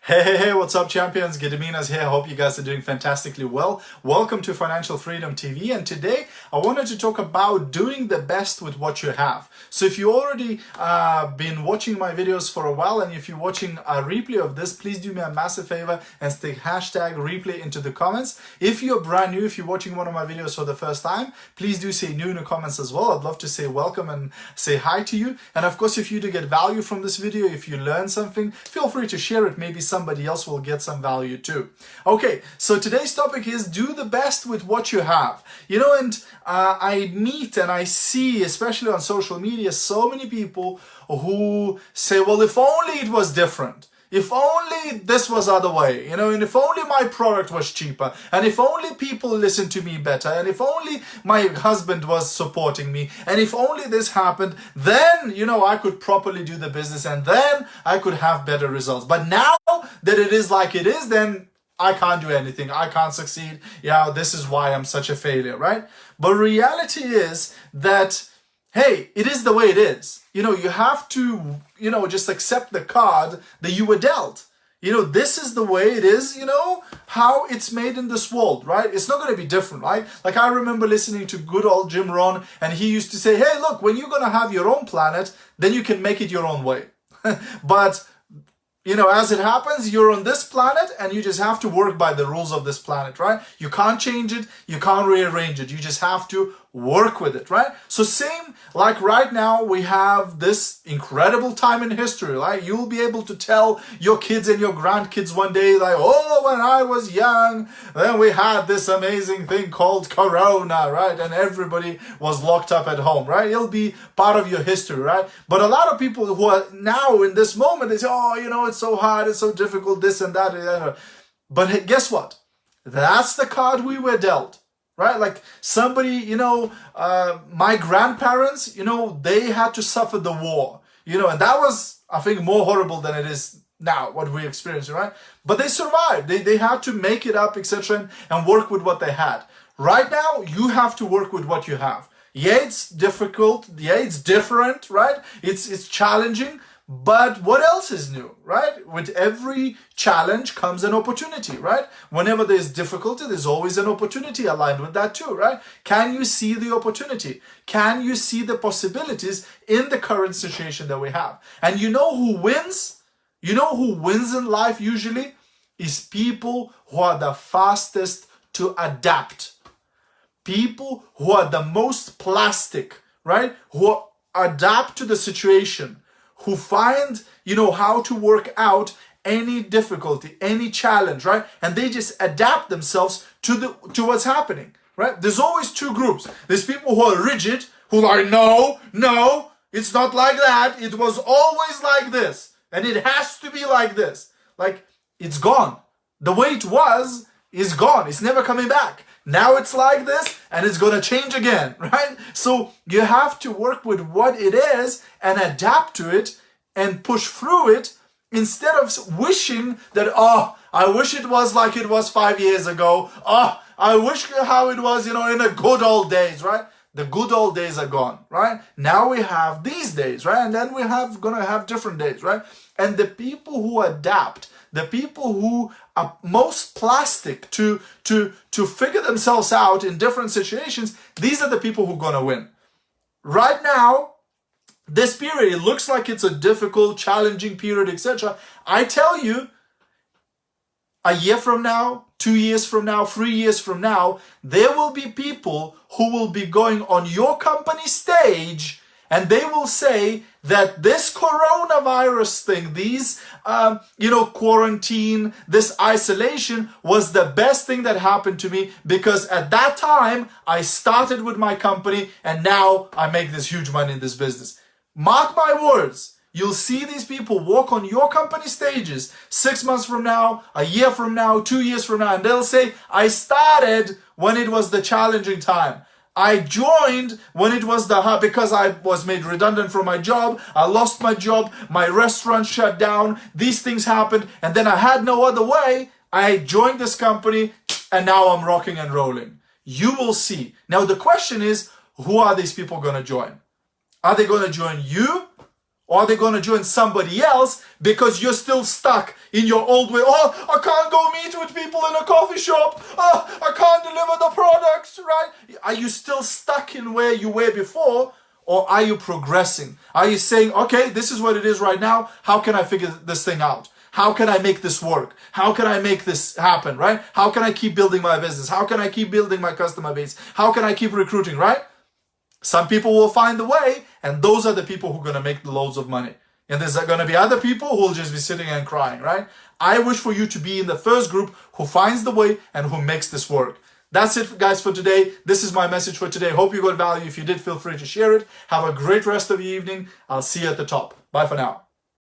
Hey, what's up, champions? Gediminas here. Hope you guys are doing fantastically well. Welcome to Financial Freedom TV, and today I wanted to talk about doing the best with what you have. So if you already been watching my videos for a while, and if you're watching a replay of this, please do me a massive favor and stick hashtag replay into the comments. If you're brand new, if you're watching one of my videos for the first time, please do say new in the comments as well. I'd love to say welcome and say hi to you. And of course, if you do get value from this video, if you learn something, feel free to share it. Maybe somebody else will get some value too. Okay, so today's topic is do the best with what you have. You know, and I meet and I see, especially on social media, so many people who say, well, if only it was different. If only this was other way, you know, and if only my product was cheaper, and if only people listened to me better, and if only my husband was supporting me, and if only this happened, then, you know, I could properly do the business, and then I could have better results. But now that it is like it is, then I can't do anything. I can't succeed. Yeah, this is why I'm such a failure, right? But reality is that, hey, it is the way it is. You know, you have to, you know, just accept the card that you were dealt. You know, this is the way it is, you know, how it's made in this world, right? It's not going to be different, right? Like I remember listening to good old Jim Rohn, and he used to say, hey, look, when you're going to have your own planet, then you can make it your own way. But you know, as it happens, you're on this planet and you just have to work by the rules of this planet, right? You can't change it. You can't rearrange it. You just have to work with it, right? So same, like right now, we have this incredible time in history, right? You'll be able to tell your kids and your grandkids one day, like, oh, when I was young, then we had this amazing thing called Corona, right? And everybody was locked up at home, right? It'll be part of your history, right? But a lot of people who are now in this moment, they say, oh, you know, it's so hard, it's so difficult, this and that, and that. But hey, guess what? That's the card we were dealt. Right? Like somebody, you know, my grandparents, you know, they had to suffer the war, you know, and that was, I think, more horrible than it is now, what we experience, right? But they survived. They had to make it up, etc., and work with what they had. Right now, you have to work with what you have. Yeah, it's difficult. Yeah, it's different, right? It's challenging. But what else is new, right? With every challenge comes an opportunity, right? Whenever there's difficulty, there's always an opportunity aligned with that too, right? Can you see the opportunity? Can you see the possibilities in the current situation that we have? And you know who wins? You know who wins in life usually? Is people who are the fastest to adapt. People who are the most plastic, right? Who adapt to the situation. Who find, you know, how to work out any difficulty, any challenge, right? And they just adapt themselves to what's happening, right? There's always two groups. There's people who are rigid, who are like, no, it's not like that. It was always like this. And it has to be like this. Like, it's gone. The way it was is gone. It's never coming back. Now it's like this, and it's going to change again, right? So you have to work with what it is and adapt to it and push through it instead of wishing that, oh, I wish it was like it was 5 years ago. Oh, I wish how it was, you know, in the good old days, right? The good old days are gone, right? Now we have these days, right? And then gonna have different days, right? And the people who adapt, the people who are most plastic to figure themselves out in different situations, these are the people who are gonna win. Right now, this period, it looks like it's a difficult, challenging period, etc. I tell you, a year from now, 2 years from now, 3 years from now, there will be people who will be going on your company stage and they will say that this coronavirus thing, these, you know, quarantine, this isolation was the best thing that happened to me because at that time I started with my company and now I make this huge money in this business. Mark my words. You'll see these people walk on your company stages 6 months from now, a year from now, 2 years from now, and they'll say, I started when it was the challenging time. I joined when it was the hard because I was made redundant from my job. I lost my job. My restaurant shut down. These things happened. And then I had no other way. I joined this company and now I'm rocking and rolling. You will see. Now the question is, who are these people going to join? Are they going to join you? Or are they going to join somebody else because you're still stuck in your old way? Oh, I can't go meet with people in a coffee shop. Oh, I can't deliver the products, right? Are you still stuck in where you were before? Or are you progressing? Are you saying, okay, this is what it is right now. How can I figure this thing out? How can I make this work? How can I make this happen, right? How can I keep building my business? How can I keep building my customer base? How can I keep recruiting, right? Some people will find the way, and those are the people who are going to make loads of money. And there's going to be other people who will just be sitting and crying, right? I wish for you to be in the first group who finds the way and who makes this work. That's it, guys, for today. This is my message for today. Hope you got value. If you did, feel free to share it. Have a great rest of the evening. I'll see you at the top. Bye for now.